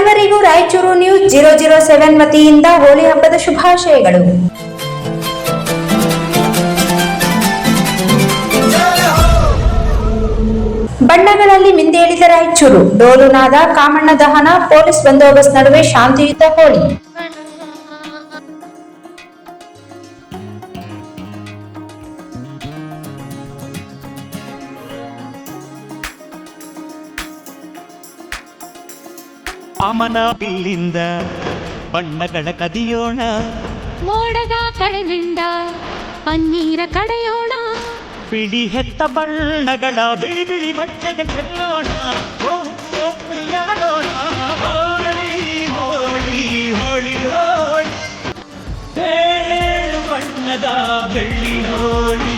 ಸರ್ವರಿಗೂ ರಾಯಚೂರು ನ್ಯೂಸ್ 007 ವತಿಯಿಂದ ಹೋಳಿ ಹಬ್ಬದ ಶುಭಾಶಯಗಳು. ಬಣ್ಣಗಳಲ್ಲಿ ಮಿಂದೇಳಿದ ರಾಯಚೂರು, ಡೋಲುನಾದ, ಕಾಮಣ್ಣ ದಹನ, ಪೊಲೀಸ್ ಬಂದೋಬಸ್ತ್ ನಡುವೆ ಶಾಂತಿಯುತ ಹೋಳಿ. ಅಮನ ಬಿಲ್ಲಿಂದ ಬಣ್ಣಗಳ ಕದಿಯೋಣ, ಮೋಡದ ಕಡೆಯಿಂದ ಪನ್ನೀರ ಕಡೆಯೋಣ, ಬಿಳಿ ಹೆತ್ತ ಬಣ್ಣಗಳ ಬಿಳಿ ಬಿಳಿ ಬಟ್ಟೆಗೆ ಚೆಲ್ಲೋಣ. ಹೋಳಿ ಹೋಳಿ ಹೋಳಿ ಹೋಳಿ, ಏಳು ಬಣ್ಣದ ಬೆಳ್ಳಿ ಹೋಳಿ.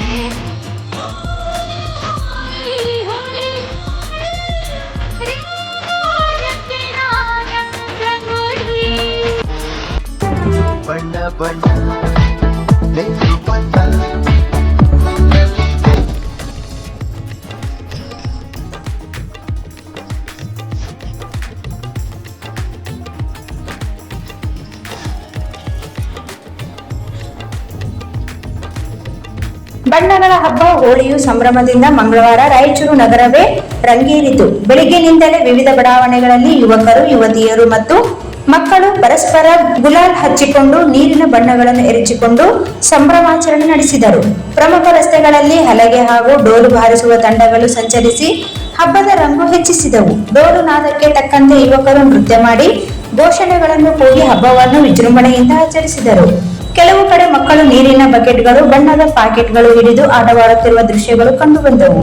ಬಣ್ಣ ಬಣ್ಣ ಬಣ್ಣ ಬಣ್ಣಗಳ ಹಬ್ಬ ಹೋಳಿಯು ಸಂಭ್ರಮದಿಂದ ಮಂಗಳವಾರ ರಾಯಚೂರು ನಗರವೇ ರಂಗೇರಿತು. ಬೆಳಿಗ್ಗೆನಿಂದಲೇ ವಿವಿಧ ಬಡಾವಣೆಗಳಲ್ಲಿ ಯುವಕರು, ಯುವತಿಯರು ಮತ್ತು ಮಕ್ಕಳು ಪರಸ್ಪರ ಗುಲಾಲ್ ಹಚ್ಚಿಕೊಂಡು ನೀರಿನ ಬಣ್ಣಗಳನ್ನು ಎರಚಿಕೊಂಡು ಸಂಭ್ರಮಾಚರಣೆ ನಡೆಸಿದರು. ಪ್ರಮುಖ ರಸ್ತೆಗಳಲ್ಲಿ ಹಲಗೆ ಹಾಗೂ ಡೋಲು ಬಾರಿಸುವ ತಂಡಗಳು ಸಂಚರಿಸಿ ಹಬ್ಬದ ರಂಗು ಹೆಚ್ಚಿಸಿದವು. ಡೋಲು ನಾದಕ್ಕೆ ತಕ್ಕಂತೆ ಯುವಕರು ನೃತ್ಯ ಮಾಡಿ ಘೋಷಣೆಗಳನ್ನು ಕೂಗಿ ಹಬ್ಬವನ್ನು ವಿಜೃಂಭಣೆಯಿಂದ ಆಚರಿಸಿದರು. ಕೆಲವು ಕಡೆ ಮಕ್ಕಳು ನೀರಿನ ಬಕೆಟ್ಗಳು, ಬಣ್ಣದ ಪಾಕೆಟ್ಗಳು ಹಿಡಿದು ಆಟವಾಡುತ್ತಿರುವ ದೃಶ್ಯಗಳು ಕಂಡುಬಂದವು.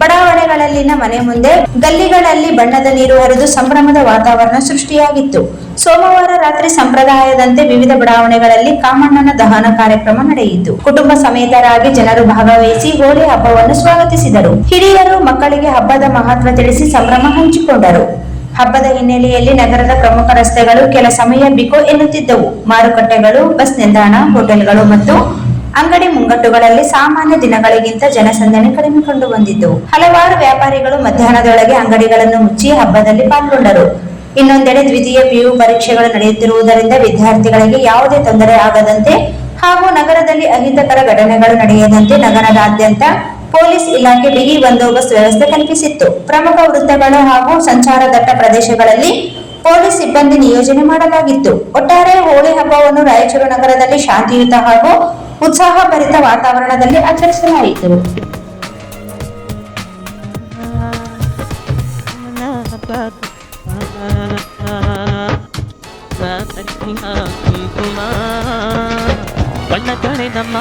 ಬಡಾವಣೆಗಳಲ್ಲಿನ ಮನೆ ಮುಂದೆ, ಗಲ್ಲಿಗಳಲ್ಲಿ ಬಣ್ಣದ ನೀರು ಹರಿದು ಸಂಭ್ರಮದ ವಾತಾವರಣ ಸೃಷ್ಟಿಯಾಗಿತ್ತು. ಸೋಮವಾರ ರಾತ್ರಿ ಸಂಪ್ರದಾಯದಂತೆ ವಿವಿಧ ಬಡಾವಣೆಗಳಲ್ಲಿ ಕಾಮಣ್ಣನ ದಹನ ಕಾರ್ಯಕ್ರಮ ನಡೆಯಿತು. ಕುಟುಂಬ ಸಮೇತರಾಗಿ ಜನರು ಭಾಗವಹಿಸಿ ಹೋಳಿ ಹಬ್ಬವನ್ನು ಸ್ವಾಗತಿಸಿದರು. ಹಿರಿಯರು ಮಕ್ಕಳಿಗೆ ಹಬ್ಬದ ಮಹತ್ವ ತಿಳಿಸಿ ಸಂಭ್ರಮ ಹಂಚಿಕೊಂಡರು. ಹಬ್ಬದ ಹಿನ್ನೆಲೆಯಲ್ಲಿ ನಗರದ ಪ್ರಮುಖ ರಸ್ತೆಗಳು ಕೆಲ ಸಮಯ ಬಿಕೋ ಎನ್ನುತ್ತಿದ್ದವು. ಮಾರುಕಟ್ಟೆಗಳು, ಬಸ್ ನಿಲ್ದಾಣ, ಹೋಟೆಲ್ಗಳು ಮತ್ತು ಅಂಗಡಿ ಮುಂಗಟ್ಟುಗಳಲ್ಲಿ ಸಾಮಾನ್ಯ ದಿನಗಳಿಗಿಂತ ಜನಸಂದಣಿ ಕಡಿಮೆ ಕಂಡು ಬಂದಿದ್ದು, ಹಲವಾರು ವ್ಯಾಪಾರಿಗಳು ಮಧ್ಯಾಹ್ನದೊಳಗೆ ಅಂಗಡಿಗಳನ್ನು ಮುಚ್ಚಿ ಹಬ್ಬದಲ್ಲಿ ಪಾಲ್ಗೊಂಡರು. ಇನ್ನೊಂದೆಡೆ ದ್ವಿತೀಯ ಪಿಯು ಪರೀಕ್ಷೆಗಳು ನಡೆಯುತ್ತಿರುವುದರಿಂದ ವಿದ್ಯಾರ್ಥಿಗಳಿಗೆ ಯಾವುದೇ ತೊಂದರೆ ಆಗದಂತೆ ಹಾಗೂ ನಗರದಲ್ಲಿ ಅಹಿತಕರ ಘಟನೆಗಳು ನಡೆಯದಂತೆ ನಗರದಾದ್ಯಂತ ಪೊಲೀಸ್ ಇಲಾಖೆ ಬಿಗಿ ಬಂದೋಬಸ್ತ್ ವ್ಯವಸ್ಥೆ ಕಲ್ಪಿಸಿತ್ತು. ಪ್ರಮುಖ ವೃತ್ತಗಳು ಹಾಗೂ ಸಂಚಾರ ದಟ್ಟ ಪ್ರದೇಶಗಳಲ್ಲಿ ಪೊಲೀಸ್ ಸಿಬ್ಬಂದಿ ನಿಯೋಜನೆ ಮಾಡಲಾಗಿತ್ತು. ಒಟ್ಟಾರೆ ಹೋಳಿ ಹಬ್ಬವನ್ನು ರಾಯಚೂರು ನಗರದಲ್ಲಿ ಶಾಂತಿಯುತ ಹಾಗೂ ಉತ್ಸಾಹಭರಿತ ವಾತಾವರಣದಲ್ಲಿ ಆಚರಿಸಲಾಯಿತು. ಬಣ್ಣ ಕಡೆ ನಮ್ಮ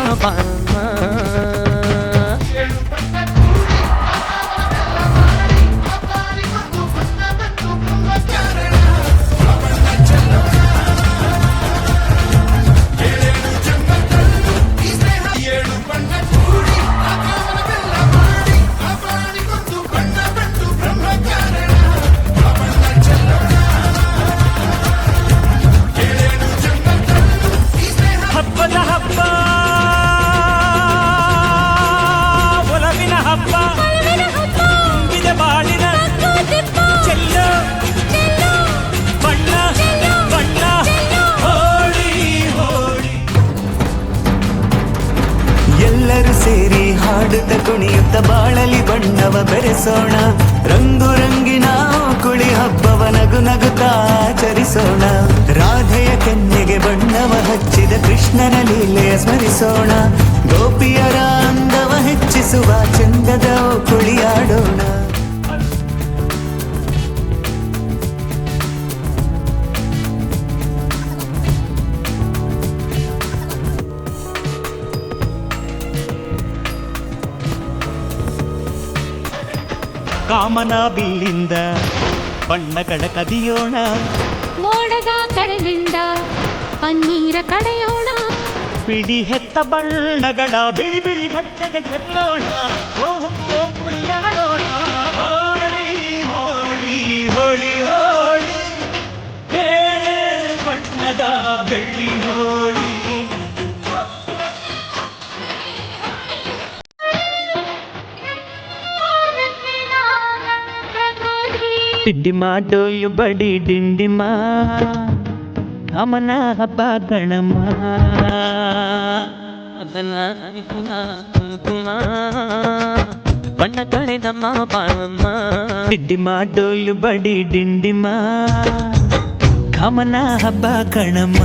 ಸೇರಿ ಹಾಡುತ್ತ ಕುಣಿಯುತ್ತ ಬಾಳಲಿ ಬಣ್ಣವ ಬೆರೆಸೋಣ. ರಂಗು ರಂಗಿನ ಕುಳಿ ಹಬ್ಬವ ನಗು ನಗುತ್ತಾ ಆಚರಿಸೋಣ. ರಾಧೆಯ ಕೆನ್ನೆಗೆ ಬಣ್ಣವ ಹಚ್ಚಿದ ಕೃಷ್ಣನ ಲೀಲೆಯ ಸ್ಮರಿಸೋಣ. ಗೋಪಿಯರ ಅಂದವ ಹೆಚ್ಚಿಸುವ ಚಂದದ ಕುಳಿಯಾಡೋಣ. ಕಾಮನ ಬಿಲ್ಲಿಂದ ಬಣ್ಣಗಳ ಕದಿಯೋಣ, ಮೋಡದ ಕಡೆಯಿಂದ ಪನ್ನೀರ ಕಡೆಯೋಣ, ಬಿಳಿ ಹೆತ್ತ ಬಣ್ಣಗಳ ಬಿಳಿ ಬಿಳಿ ಬಟ್ಟೆಗೆ ಚೆಲ್ಲೋಣ. ಹೋಳಿ ಹೋಳಿ ಹೋಳಿ ಹೋಳಿ, ಬಣ್ಣದ ಬೆಳ್ಳಿ ಹೋಳಿ. ಡಿಂಡಿಮ ಡೊಳ್ಳು ಬಡಿ ಡಿಂಡಿಮ ಅಮನ ಹಬ್ಬ ಗಣಮ ಬಣ್ಣ ತೊಳೆದಮ್ಮ ಬಾಳಮ್ಮ ಡಿಂಡಿಮ ಡೊಳ್ಳು ಬಡಿ ಡಿಂಡಿಮ ಕಾಮನ ಹಬ್ಬ ಕಣಮ್ಮ